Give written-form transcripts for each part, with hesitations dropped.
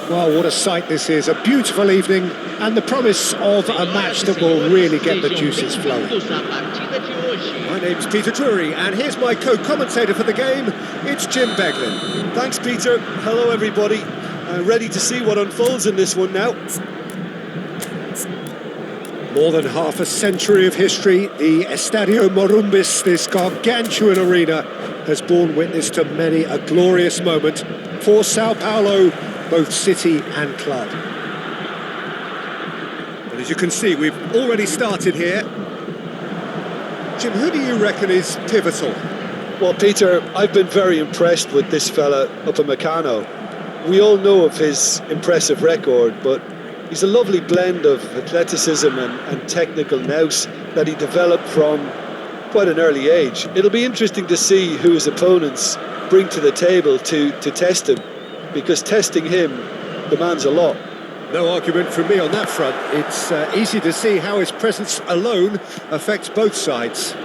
Well, what a sight this is. A beautiful evening and the promise of a match that will really get the juices flowing. My name's Peter Drury, and here's my co-commentator for the game. It's Jim Beglin. Thanks, Peter. Hello, everybody. Ready to see what unfolds in this one now. More than half a century of history, the Estadio Morumbis, this gargantuan arena, has borne witness to many a glorious moment for Sao Paulo, both city and club. And as you can see, we've already started here. Jim, who do you reckon is pivotal? Well, Peter, I've been very impressed with this fella Upamecano. We all know of his impressive record, but he's a lovely blend of athleticism and technical nous that he developed from quite an early age. It'll be interesting to see who his opponents bring to the table to test him, because testing him demands a lot. No argument from me on that front. It's easy to see how his presence alone affects both sides.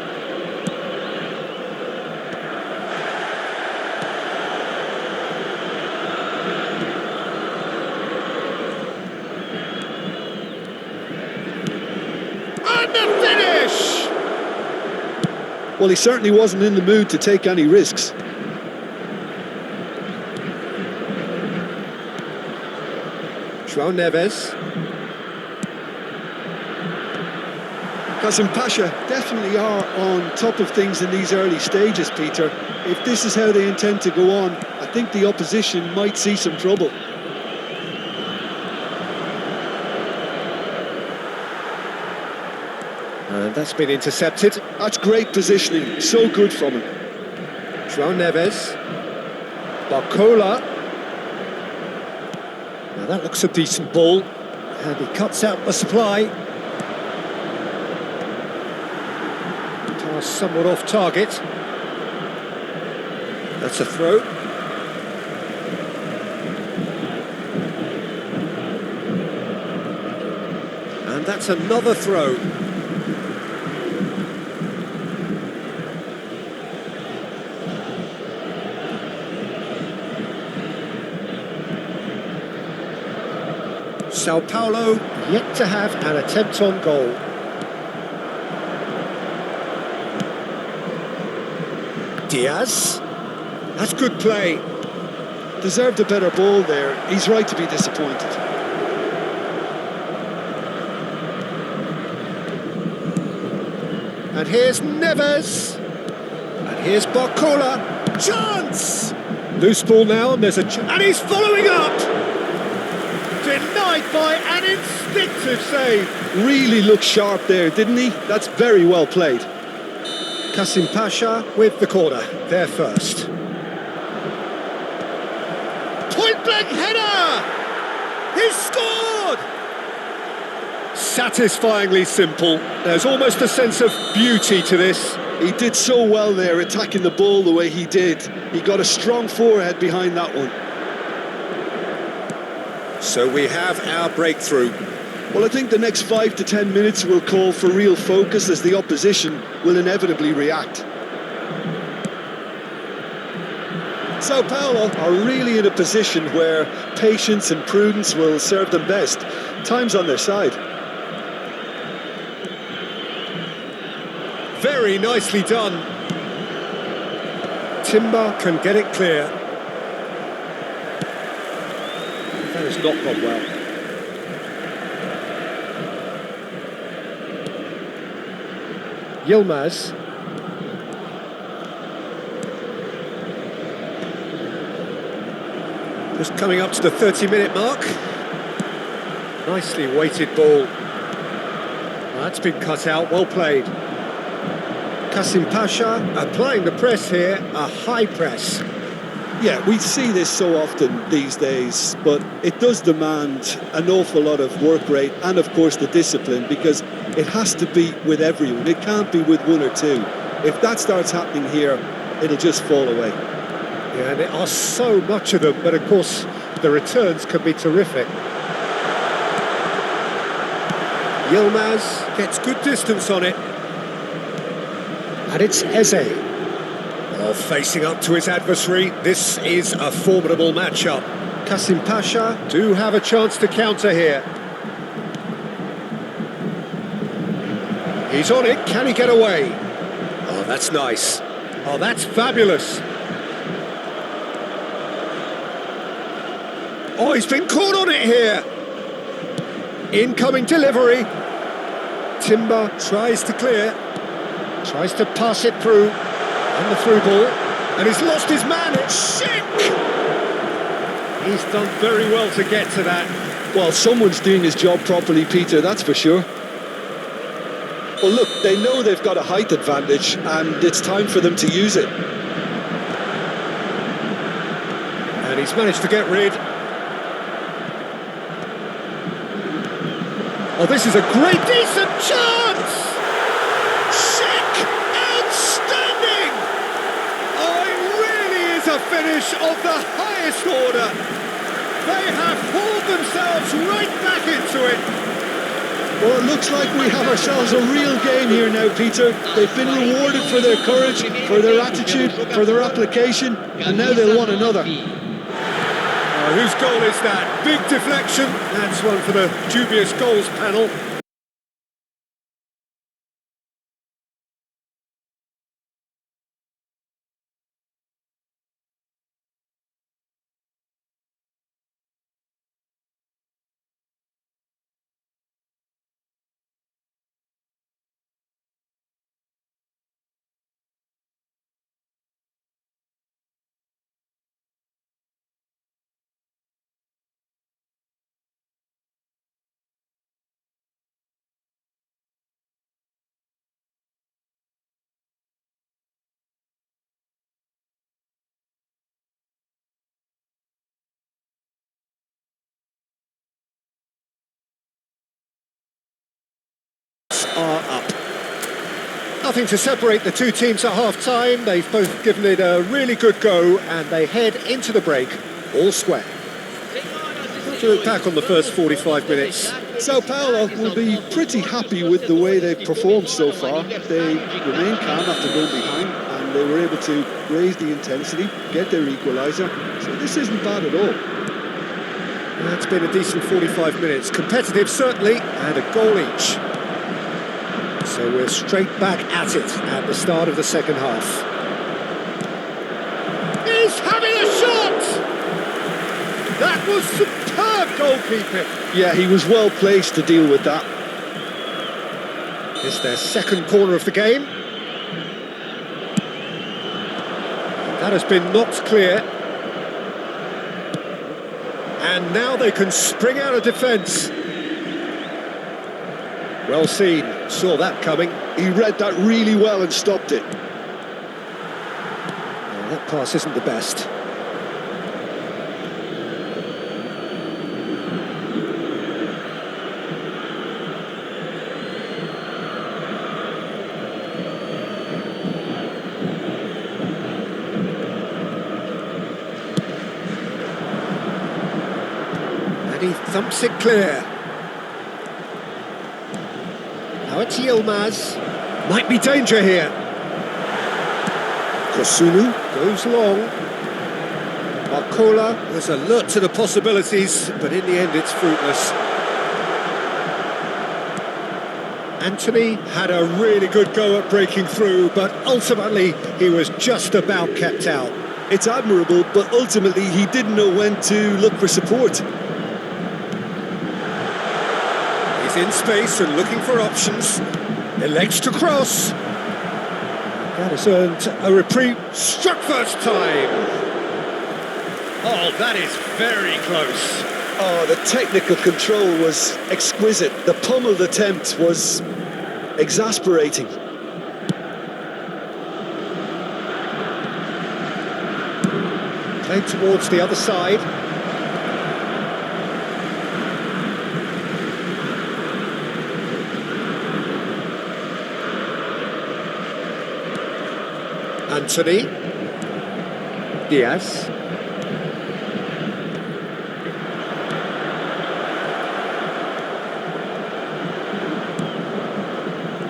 And the finish! Well, he certainly wasn't in the mood to take any risks. João Neves. Kasimpasa definitely are on top of things in these early stages, Peter. If this is how they intend to go on, I think the opposition might see some trouble. And that's been intercepted. That's great positioning, so good from him. João Neves. Barcola. Now that looks a decent ball. And he cuts out the supply. Pass somewhat off target. That's a throw. And that's another throw. Sao Paulo yet to have an attempt on goal. Diaz. That's good play. Deserved a better ball there. He's right to be disappointed. And here's Neves. And here's Barcola. Chance! Loose ball now, and there's and he's following up! Denied by an instinctive save. Really looked sharp there, didn't he? That's very well played. Kasimpasa with the corner, there first. Point-blank header! He's scored! Satisfyingly simple. There's almost a sense of beauty to this. He did so well there, attacking the ball the way he did. He got a strong forehead behind that one. So we have our breakthrough. Well, I think the next 5 to 10 minutes will call for real focus, as the opposition will inevitably react. Sao Paulo are really in a position where patience and prudence will serve them best. Time's on their side. Very nicely done. Timber can get it clear. That has not gone well. Yilmaz. Just coming up to the 30-minute mark. Nicely weighted ball. Well, that's been cut out, well played. Kasimpasa applying the press here, a high press. Yeah, we see this so often these days, but it does demand an awful lot of work rate and, of course, the discipline, because it has to be with everyone. It can't be with one or two. If that starts happening here, it'll just fall away. Yeah, and there are so much of them, but of course, the returns can be terrific. Yilmaz gets good distance on it. And it's Eze. Well, facing up to his adversary, this is a formidable matchup. Kasimpasa do have a chance to counter here. He's on it, can he get away? Oh, that's nice. Oh, that's fabulous. Oh, he's been caught on it here. Incoming delivery. Timber tries to clear. Tries to pass it through. And the through ball. And he's lost his man. It's Schick! He's done very well to get to that. Well, someone's doing his job properly, Peter, that's for sure. Well, look, they know they've got a height advantage, and it's time for them to use it. And he's managed to get rid. Oh, this is a great, decent chance! Schick! Outstanding! Oh, it really is a finish of the highest order. They have pulled themselves right back into it. Well, it looks like we have ourselves a real game here now, Peter. They've been rewarded for their courage, for their attitude, for their application, and now they'll want another. Whose goal is that? Big deflection. That's one for the dubious goals panel. Are up. Nothing to separate the two teams at half-time. They've both given it a really good go and they head into the break all square. To look back on the first 45 minutes. Sao Paulo will be pretty happy with the way they've performed so far. They remain calm after going behind and they were able to raise the intensity, get their equaliser. So this isn't bad at all. It's been a decent 45 minutes. Competitive, certainly, and a goal each. So we're straight back at it at the start of the second half. He's having a shot! That was superb goalkeeping. Yeah, he was well placed to deal with that. It's their second corner of the game. That has been knocked clear. And now they can spring out of defence. Well seen, saw that coming. He read that really well and stopped it. Well, that pass isn't the best. And he thumps it clear. Now it's Yilmaz. Might be danger here. Kosunu goes long. Barcola was alert to the possibilities, but in the end it's fruitless. Anthony had a really good go at breaking through, but ultimately he was just about kept out. It's admirable, but ultimately he didn't know when to look for support. He's in space and looking for options. Elects to cross. That has earned a reprieve. Struck first time. Oh, that is very close. Oh, the technical control was exquisite. The pummeled attempt was exasperating. Played towards the other side. Anthony. Diaz.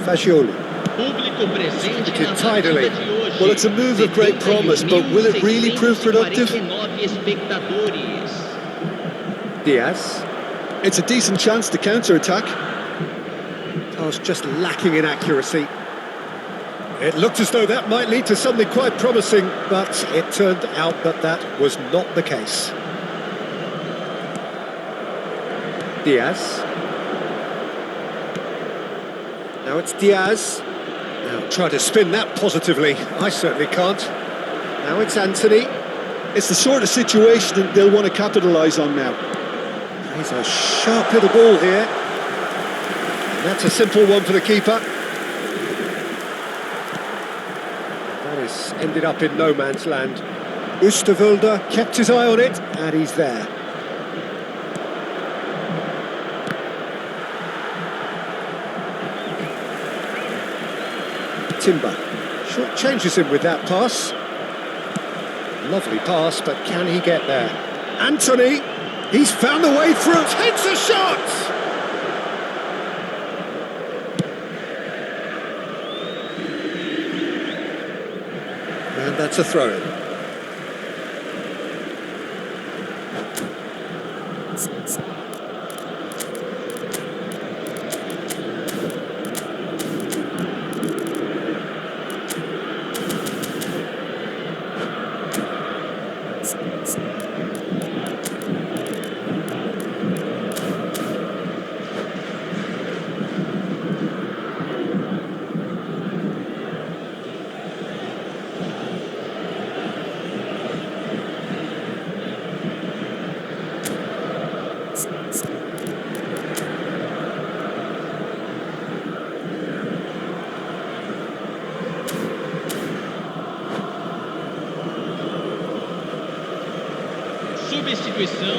Fagioli. Executed tidily. Well, it's a move of great promise, but will it really prove productive? Diaz. It's a decent chance to counter-attack. Pass just lacking in accuracy. It looked as though that might lead to something quite promising, but it turned out that that was not the case. Diaz. Now it's Diaz. Now try to spin that positively. I certainly can't. Now it's Anthony. It's the sort of situation that they'll want to capitalise on now. He's a sharp little ball here. And that's a simple one for the keeper. That has ended up in no man's land. Oosterwolde kept his eye on it, and he's there. Timber short changes him with that pass. Lovely pass, but can he get there? Anthony, he's found a way through, takes a shot! And that's a throw. Substituição.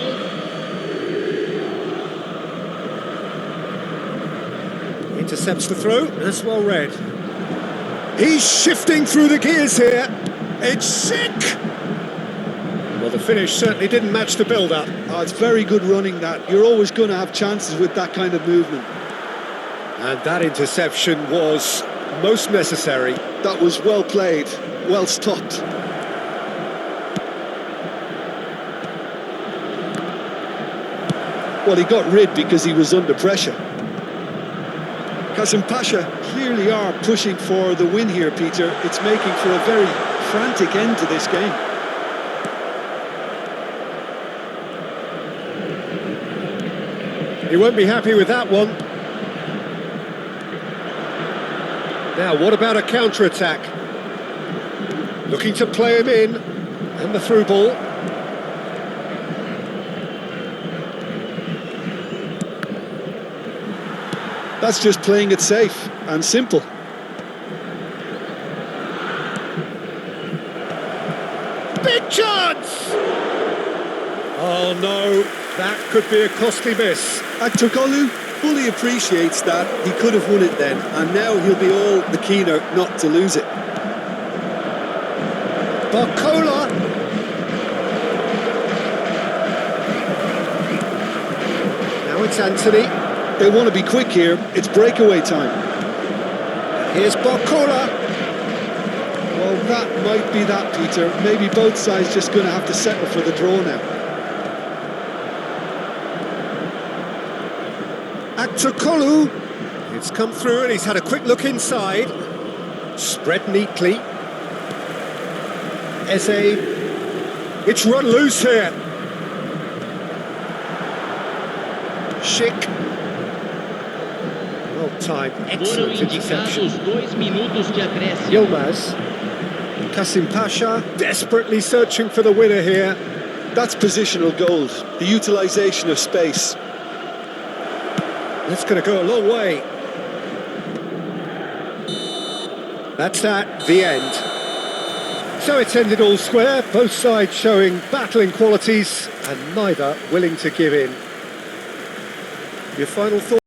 Intercepts the throw, that's well read. He's shifting through the gears here. It's sick! Well, the finish certainly didn't match the build-up. Oh, it's very good running that. You're always going to have chances with that kind of movement. And that interception was most necessary. That was well played, well stopped. Well, he got rid because he was under pressure. Kasimpasa clearly are pushing for the win here, Peter. It's making for a very frantic end to this game. He won't be happy with that one. Now, what about a counter-attack? Looking to play him in, and the through ball. That's just playing it safe and simple. Big chance! Oh no, that could be a costly miss. Aktokolu fully appreciates that. He could have won it then, and now he'll be all the keener not to lose it. Barcola. Now it's Anthony. They want to be quick here. It's breakaway time. Here's Barcola. Well, that might be that, Peter. Maybe both sides just going to have to settle for the draw now. Aktokolu. It's come through and he's had a quick look inside. Spread neatly. Eze. It's run loose here. Schick. Well timed, Foram excellent interception. indicados 2 minutos de acréscimo. Yilmaz. Kasimpasa desperately searching for the winner here. That's positional gold, the utilisation of space. That's going to go a long way. That's that, the end. So it's ended all square, both sides showing battling qualities and neither willing to give in. Your final thoughts?